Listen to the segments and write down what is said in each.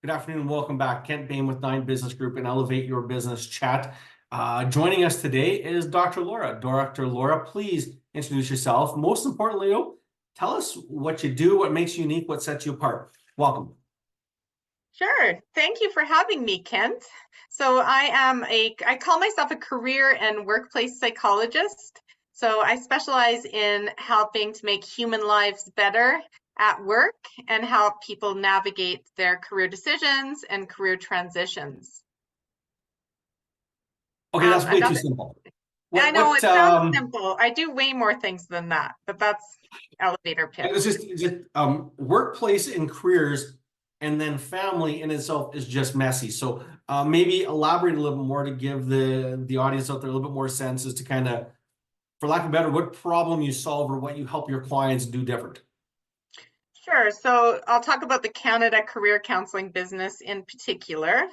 Good afternoon and welcome back. Kent Bain with 9 Business Group and Elevate Your Business Chat. Joining us today is Dr. Laura. Dr. Laura, please introduce yourself. Most importantly, tell us what you do, what makes you unique, what sets you apart. Welcome. Sure. Thank you for having me, Kent. So I call myself a career and workplace psychologist. So I specialize in helping to make human lives better at work and help people navigate their career decisions and career transitions. Okay, that's way too Another, simple. I What know what it sounds simple. I do way more things than that, but that's elevator it's pitch. just workplace and careers and then family in itself is just messy. So maybe elaborate a little bit more to give the audience out there a little bit more sense as to kind of, for lack of better, what problem you solve or what you help your clients do different. Sure. So I'll talk about the Canada Career Counseling business in particular.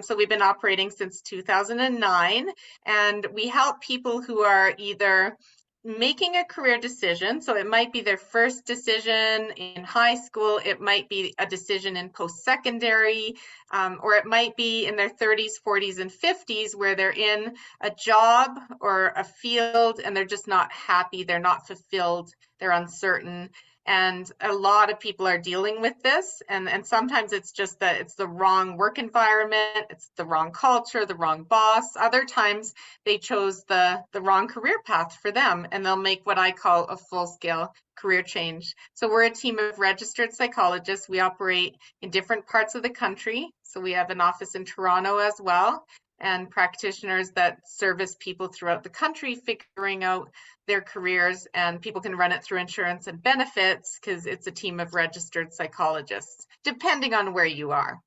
So we've been operating since 2009, and we help people who are either making a career decision. So it might be their first decision in high school, it might be a decision in post-secondary, or it might be in their 30s, 40s, and 50s where they're in a job or a field and they're just not happy, they're not fulfilled, they're uncertain. And a lot of people are dealing with this. And sometimes it's just that it's the wrong work environment, it's the wrong culture, the wrong boss. Other times they chose the wrong career path for them, and they'll make what I call a full-scale career change. So we're a team of registered psychologists. We operate in different parts of the country. So we have an office in Toronto as well, and practitioners that service people throughout the country figuring out their careers, and people can run it through insurance and benefits because it's a team of registered psychologists, depending on where you are.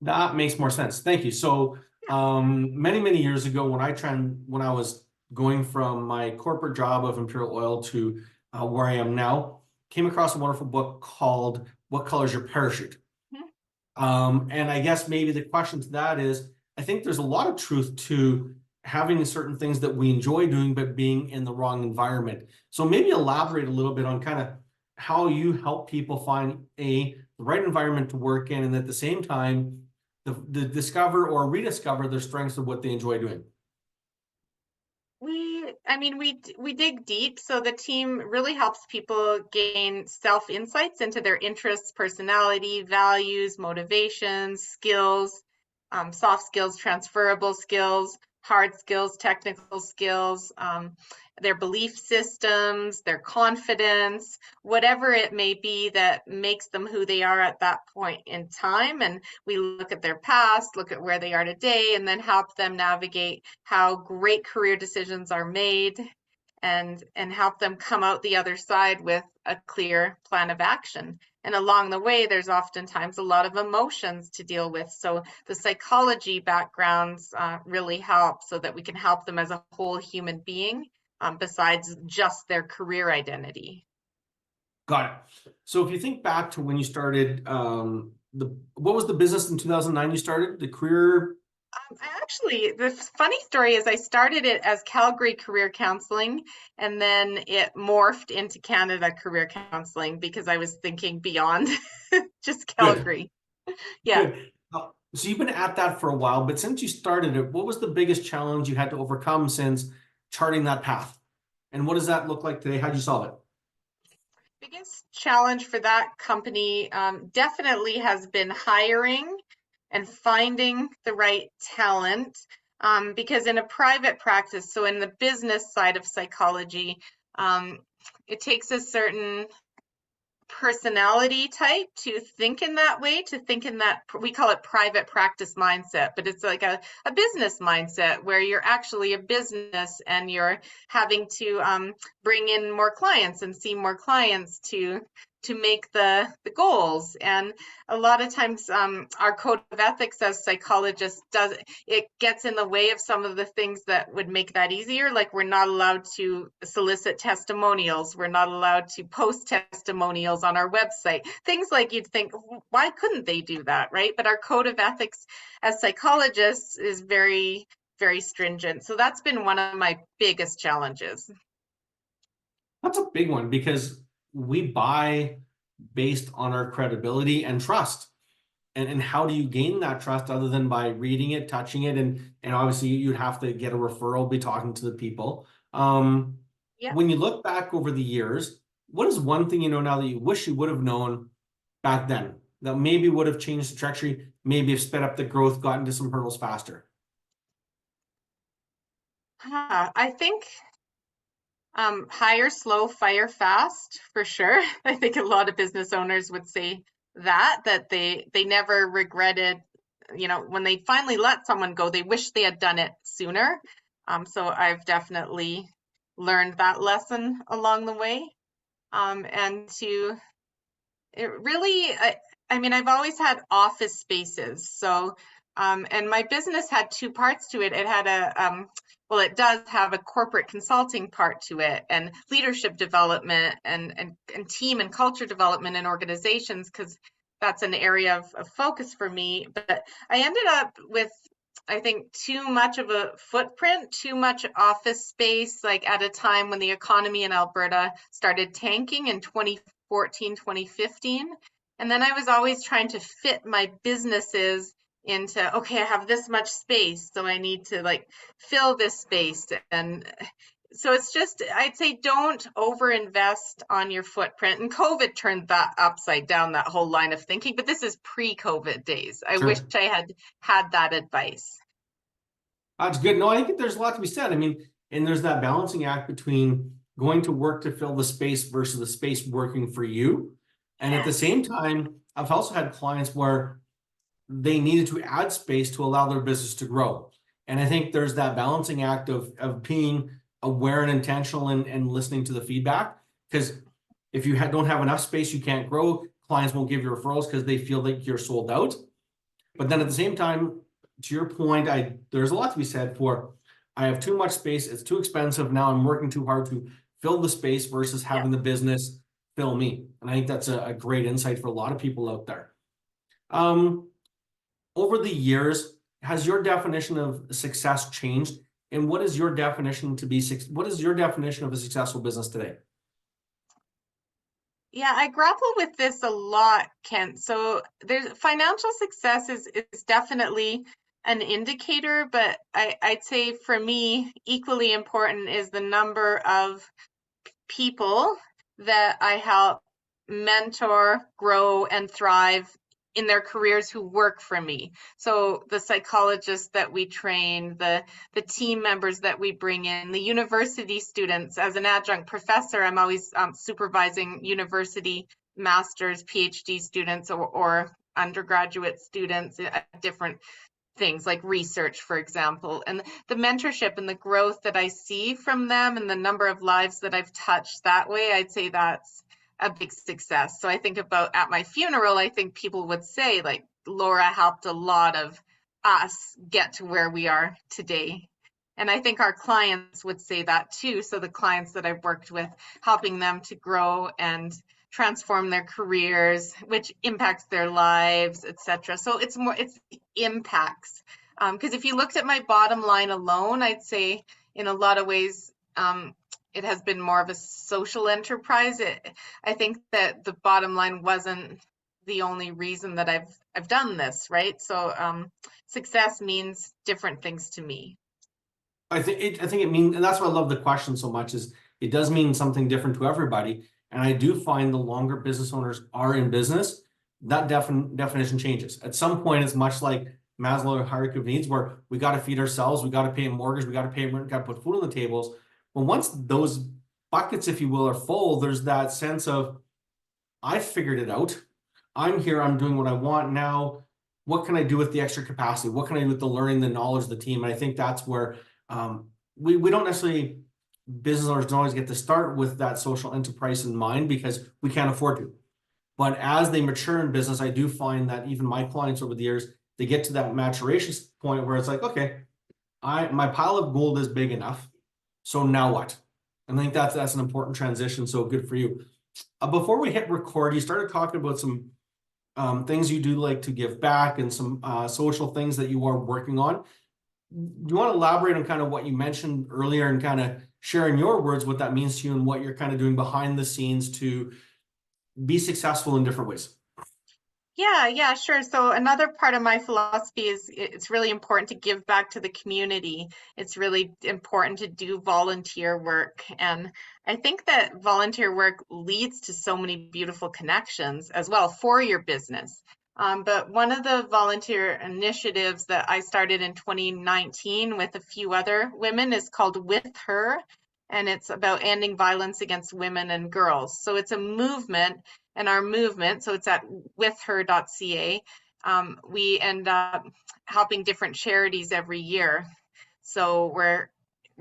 That makes more sense. Thank you. So many years ago when I was going from my corporate job of Imperial Oil to where I am now, came across a wonderful book called What Color's Your Parachute? And I guess maybe the question to that is, I think there's a lot of truth to having certain things that we enjoy doing, but being in the wrong environment. So maybe elaborate a little bit on kind of how you help people find the right environment to work in, and at the same time, the discover or rediscover their strengths of what they enjoy doing. We dig deep. So the team really helps people gain self-insights into their interests, personality, values, motivations, skills, soft skills, transferable skills, hard skills, technical skills, their belief systems, their confidence, whatever it may be that makes them who they are at that point in time. And we look at their past, look at where they are today, and then help them navigate how great career decisions are made, and help them come out the other side with a clear plan of action. And along the way, there's oftentimes a lot of emotions to deal with. So the psychology backgrounds really help so that we can help them as a whole human being, besides just their career identity. Got it. So if you think back to when you started, what was the business in 2009 you started? The career? Actually, the funny story is I started it as Calgary Career Counseling, and then it morphed into Canada Career Counseling because I was thinking beyond just Good. Calgary. Yeah. Good. So you've been at that for a while, but since you started it, what was the biggest challenge you had to overcome since charting that path? And what does that look like today? How'd you solve it? Biggest challenge for that company definitely has been hiring and finding the right talent. Because in a private practice, so in the business side of psychology, it takes a certain personality type to think in that way, to think in that, we call it private practice mindset, but it's like a business mindset where you're actually a business and you're having to bring in more clients and see more clients to make the goals. And a lot of times our code of ethics as psychologists gets in the way of some of the things that would make that easier. Like, we're not allowed to solicit testimonials, we're not allowed to post testimonials on our website, things like you'd think, why couldn't they do that, right? But our code of ethics as psychologists is very, very stringent. So that's been one of my biggest challenges. That's a big one because we buy based on our credibility and trust. And how do you gain that trust other than by reading it, touching it, and obviously you'd have to get a referral, be talking to the people. Yeah. When you look back over the years, what is one thing you know now that you wish you would have known back then that maybe would have changed the trajectory, maybe have sped up the growth, gotten to some hurdles faster? I think hire slow, fire fast, for sure. I think a lot of business owners would say that they never regretted, when they finally let someone go, they wish they had done it sooner. So I've definitely learned that lesson along the way. And to it really, I mean, I've always had office spaces. So, and my business had two parts to it. It had well, it does have a corporate consulting part to it, and leadership development and team and culture development in organizations, because that's an area of focus for me. But I ended up with, I think, too much of a footprint, too much office space, like at a time when the economy in Alberta started tanking in 2014, 2015. And then I was always trying to fit my businesses into, okay, I have this much space, so I need to like fill this space. And so it's just, I'd say don't overinvest on your footprint. And COVID turned that upside down, that whole line of thinking. But this is pre-COVID days. I wish Sure. I had that advice. That's good. No, I think there's a lot to be said. I mean, and there's that balancing act between going to work to fill the space versus the space working for you. And at the Yes. same time, I've also had clients where they needed to add space to allow their business to grow. And I think there's that balancing act of being aware and intentional and listening to the feedback. Because if you don't have enough space, you can't grow. Clients won't give you referrals because they feel like you're sold out. But then at the same time, to your point, there's a lot to be said for I have too much space, it's too expensive. Now I'm working too hard to fill the space versus Yeah. having the business fill me. And I think that's a great insight for a lot of people out there. Over the years, has your definition of success changed? And what is your definition what is your definition of a successful business today? Yeah, I grapple with this a lot, Kent. So there's financial success is definitely an indicator, but I'd say for me, equally important is the number of people that I help mentor, grow, and thrive in their careers who work for me. So the psychologists that we train, the team members that we bring in, the university students. As an adjunct professor, I'm always supervising university masters, PhD students, or undergraduate students at different things like research, for example, and the mentorship and the growth that I see from them and the number of lives that I've touched that way, I'd say that's a big success. So I think about at my funeral, I think people would say like Laura helped a lot of us get to where we are today. And I think our clients would say that too. So the clients that I've worked with, helping them to grow and transform their careers, which impacts their lives, etc. So it's impacts. Because if you looked at my bottom line alone, I'd say in a lot of ways, it has been more of a social enterprise. I think that the bottom line wasn't the only reason that I've done this, right? So success means different things to me. I think it means, and that's why I love the question so much, is it does mean something different to everybody. And I do find the longer business owners are in business, that definition changes. At some point, it's much like Maslow hierarchy of needs, where we got to feed ourselves, we got to pay a mortgage, we got to pay rent, got to put food on the tables. But once those buckets, if you will, are full, there's that sense of, I figured it out. I'm here, I'm doing what I want now. What can I do with the extra capacity? What can I do with the learning, the knowledge, the team? And I think that's where we don't necessarily, business owners don't always get to start with that social enterprise in mind because we can't afford to. But as they mature in business, I do find that even my clients over the years, they get to that maturation point where it's like, okay, my pile of gold is big enough. So now what? And I think that's an important transition. So good for you. Before we hit record, you started talking about some things you do like to give back and some social things that you are working on. Do you want to elaborate on kind of what you mentioned earlier and kind of share in your words what that means to you and what you're kind of doing behind the scenes to be successful in different ways? Yeah, sure. So another part of my philosophy is it's really important to give back to the community. It's really important to do volunteer work. And I think that volunteer work leads to so many beautiful connections as well for your business. But one of the volunteer initiatives that I started in 2019 with a few other women is called With Her, and it's about ending violence against women and girls. So it's a movement, and our movement, so it's at withher.ca, we end up helping different charities every year. So we're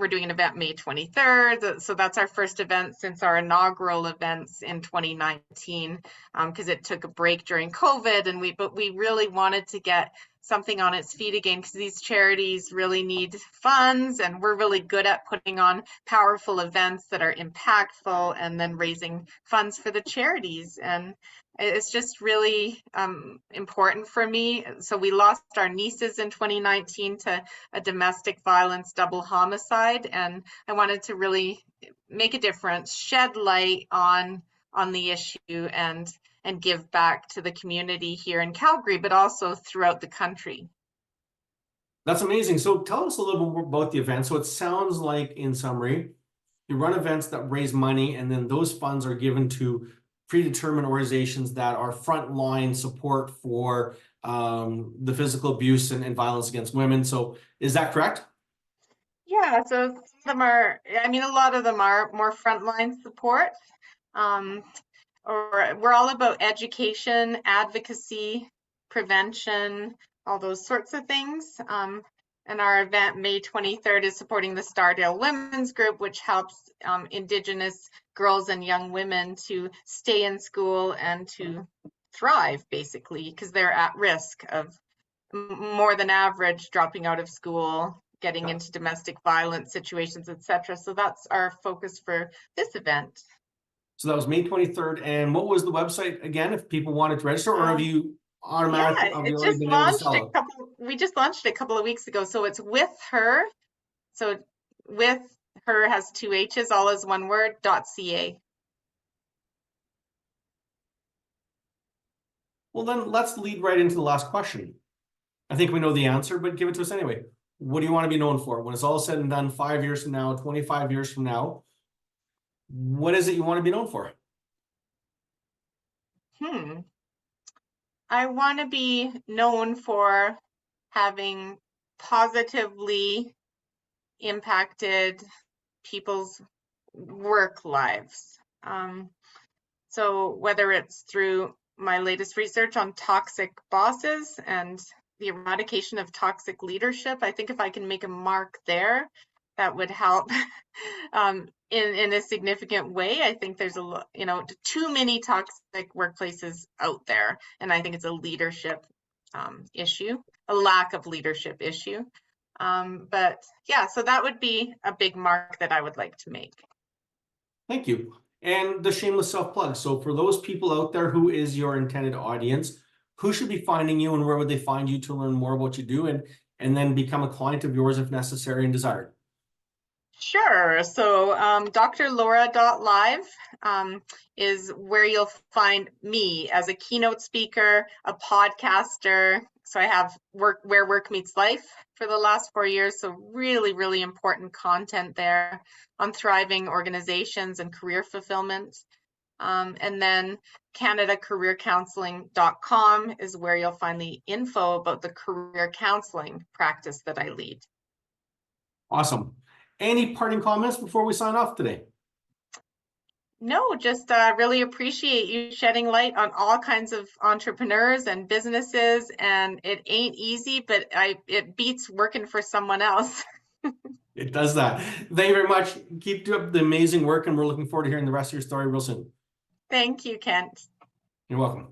doing an event May 23rd. So that's our first event since our inaugural events in 2019, because it took a break during COVID, and but we really wanted to get something on its feet again, because these charities really need funds, and we're really good at putting on powerful events that are impactful and then raising funds for the charities. And it's just really important for me. So we lost our nieces in 2019 to a domestic violence double homicide, and I wanted to really make a difference, shed light on the issue, and give back to the community here in Calgary, but also throughout the country. That's amazing. So tell us a little bit more about the event. So it sounds like, in summary, you run events that raise money, and then those funds are given to predetermined organizations that are frontline support for the physical abuse and violence against women. So is that correct? Yeah, so some of them are, I mean, a lot of them are more frontline support. Or we're all about education, advocacy, prevention, all those sorts of things. And our event May 23rd is supporting the Stardale Women's Group, which helps Indigenous girls and young women to stay in school and to thrive, basically, because they're at risk of more than average dropping out of school, getting into domestic violence situations, etc. So that's our focus for this event. So that was May 23rd. And what was the website again, if people wanted to register, or have you Yeah, have you already been able to sell it? we just launched it a couple of weeks ago. So it's With Her. So With Her has two H's, all as one word, .ca. Well, then let's lead right into the last question. I think we know the answer, but give it to us anyway. What do you want to be known for? When it's all said and done, 5 years from now, 25 years from now, what is it you want to be known for? I want to be known for having positively impacted people's work lives. So whether it's through my latest research on toxic bosses and the eradication of toxic leadership, I think if I can make a mark there, that would help in a significant way. I think there's too many toxic workplaces out there, and I think it's a leadership issue, a lack of leadership issue. But yeah, so that would be a big mark that I would like to make. Thank you. And the shameless self-plug. So for those people out there, who is your intended audience? Who should be finding you, and where would they find you to learn more about what you do, and then become a client of yours if necessary and desired? Sure. So drlaura.live is where you'll find me as a keynote speaker, a podcaster. So I have Where Work Meets Life for the last 4 years. So really, really important content there on thriving organizations and career fulfillment. And then CanadaCareerCounseling.com is where you'll find the info about the career counseling practice that I lead. Awesome. Any parting comments before we sign off today? No, just really appreciate you shedding light on all kinds of entrepreneurs and businesses. And it ain't easy, but it beats working for someone else. It does that. Thank you very much. Keep up the amazing work, and we're looking forward to hearing the rest of your story real soon. Thank you, Kent. You're welcome.